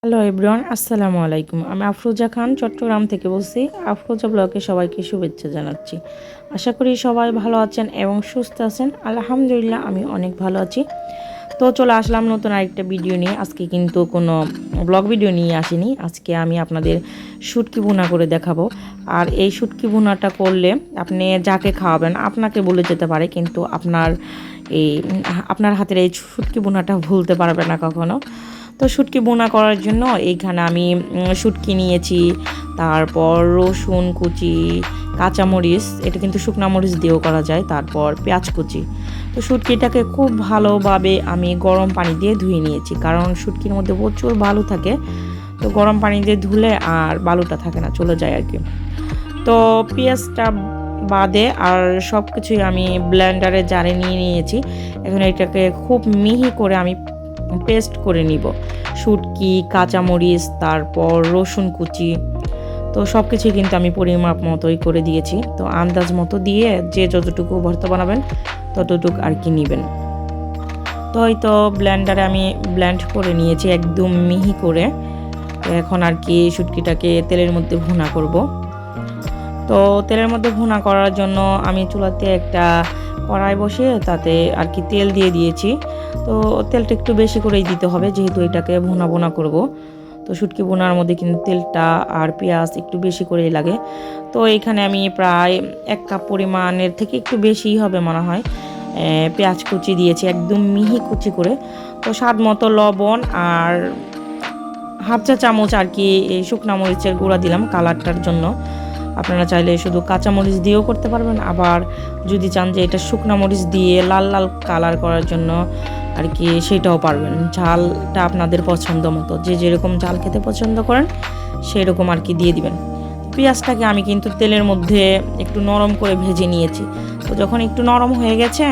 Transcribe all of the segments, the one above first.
Hello everyone, আসসালামু আলাইকুম। আমি আফরোজা খান চট্টগ্রাম থেকে বলছি। আফরোজা ব্লগে সবাইকে শুভেচ্ছা জানাচ্ছি। আশা করি সবাই ভালো আছেন এবং সুস্থ আছেন। আলহামদুলিল্লাহ আমি অনেক ভালো আছি। তো চলে আসলাম নতুন আরেকটা ভিডিও নিয়ে। আজকে কিন্তু কোনো ব্লগ ভিডিও নিয়ে আসিনি। আজকে আমি আপনাদের শুটকি ভুনা করে দেখাবো। আর এই শুটকি ভুনাটা করলে আপনি যাকে খাওয়াবেন আপনাকে বলে যেতে পারে, কিন্তু আপনার হাতের এই শুটকি ভুনাটা ভুলতে পারবে না কখনো। তো শুটকি বোনা করার জন্য এইখানে আমি শুটকি নিয়েছি, তারপর রসুন কুচি, কাঁচামরিচ, এটা কিন্তু শুকনো মরিচ দিয়েও করা যায়, তারপর পেঁয়াজ কুচি। তো শুটকিটাকে খুব ভালোভাবে আমি গরম পানি দিয়ে ধুয়ে নিয়েছি, কারণ শুটকির মধ্যে প্রচুর বালু থাকে। তো গরম পানি দিয়ে ধুলে আর বালুটা থাকে না, চলে যায় আর কি। তো পেঁয়াজটা বাদে আর সব কিছুই আমি ব্লেন্ডারে জারে নিয়ে নিয়েছি। এখন এটাকে খুব মিহি করে আমি পেস্ট করে নিব। শুটকি, কাঁচামরিচ, তারপর রসুন কুচি, তো সব কিছুই কিন্তু আমি পরিমাপ মতোই করে দিয়েছি। তো আন্দাজ মতো দিয়ে যে যতটুকু ভর্তা বানাবেন ততটুকু আর কি নেবেন। তো এই তো ব্লেন্ডারে আমি ব্লেন্ড করে নিয়েছি একদম মিহি করে। তো এখন আর কি শুটকিটাকে তেলের মধ্যে ভুনা করব। তো তেলের মধ্যে ভুনা করার জন্য আমি চুলাতে একটা কড়াই বসিয়ে তাতে আর কি তেল দিয়ে দিয়েছি। তো তেলটা একটু বেশি করেই দিতে হবে, যেহেতু এটাকে ভুনা ভুনা করব। তো শুটকি ভুনার মধ্যে কিন্তু তেলটা আর পেঁয়াজ একটু বেশি করেই লাগে। তো এইখানে আমি প্রায় 1 কাপ পরিমাণের থেকে একটু বেশিই হবে মনে হয় পেঁয়াজ কুচি দিয়েছি একদম মিহি কুচি করে। তো স্বাদ মতো লবণ আর হাফ চা চামচ আর কি এই শুকনা মরিচের গুঁড়া দিলাম কালারটার জন্য। আপনারা চাইলে শুধু কাঁচামরিচ দিয়েও করতে পারবেন, আবার যদি চান যে এটা শুকনা মরিচ দিয়ে লাল লাল কালার করার জন্য আর কি সেটাও পারবেন। ঝালটা আপনাদের পছন্দ মতো, যে যেরকম ঝাল খেতে পছন্দ করেন সেই রকম আর কি দিয়ে দিবেন। পেঁয়াজটাকে আমি কিন্তু তেলের মধ্যে একটু নরম করে ভেজে নিয়েছি। তো যখন একটু নরম হয়ে গেছে,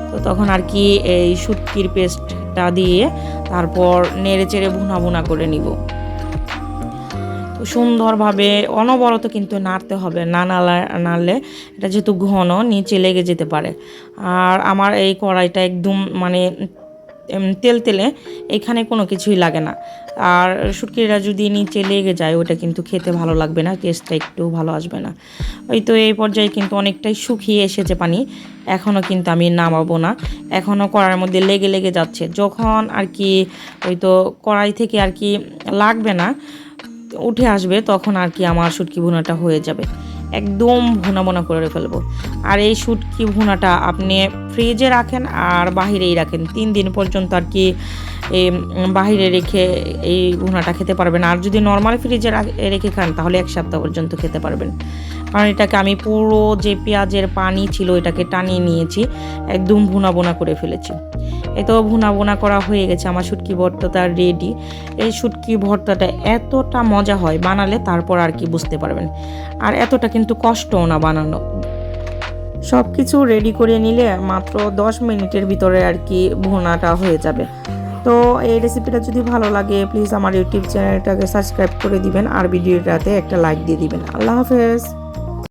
তো তখন আর কি এই শুটকির পেস্টটা দিয়ে তারপর নেড়ে চেড়ে ভুনা ভুনা করে নিব। সুন্দরভাবে অনবরত কিন্তু নাড়তে হবে, না নাড়লে এটা যেহেতু ঘন নিচে লেগে যেতে পারে। আর আমার এই কড়াইটা একদম মানে তেল তেলে, এখানে কোনো কিছুই লাগে না। আর শুটকিটা যদি নিচে লেগে যায় ওটা কিন্তু খেতে ভালো লাগবে না, টেস্টটা একটু ভালো আসবে না। ওই তো এই পর্যায়ে কিন্তু অনেকটাই শুকিয়ে এসেছে পানি। এখনও কিন্তু আমি নামাবো না, এখনও কড়াইয়ের মধ্যে লেগে লেগে যাচ্ছে। যখন আর কি ওই তো কড়াই থেকে আর কি লাগবে না, উঠে আসবে, তখন আর কি আমার শুটকি ভুনাটা হয়ে যাবে। একদম ভুনা ভুনা করে ফেলবো। আর এই শুটকি ভুনাটা আপনি ফ্রিজে রাখেন আর বাহিরেই রাখেন 3 দিন পর্যন্ত আর কি বাহিরে রেখে এই ভুনাটা খেতে পারবেন। আর যদি নর্মাল ফ্রিজে রেখে খান তাহলে 1 সপ্তাহ পর্যন্ত খেতে পারবেন। কারণ এটাকে আমি পুরো যে পেঁয়াজের পানি ছিল এটাকে টানিয়ে নিয়েছি, একদম ভুনা ভুনা করে ফেলেছি। এই তো ভুনা ভুনা করা হয়ে গেছে, আমার শুটকি ভর্তাটা রেডি। এই শুটকি ভর্তাটা এতটা মজা হয় বানালে, তারপর আর কি বুঝতে পারবেন। আর এতটা কিন্তু কষ্টও না বানানো। সব কিছু রেডি করে নিলে মাত্র 10 মিনিটের ভিতরে আর কি ভুনাটা হয়ে যাবে। তো এই রেসিপিটা যদি ভালো লাগে প্লিজ আমার ইউটিউব চ্যানেলটাকে সাবস্ক্রাইব করে দিবেন আর ভিডিওটাতে একটা লাইক দিয়ে দিবেন। আল্লাহ হাফেজ।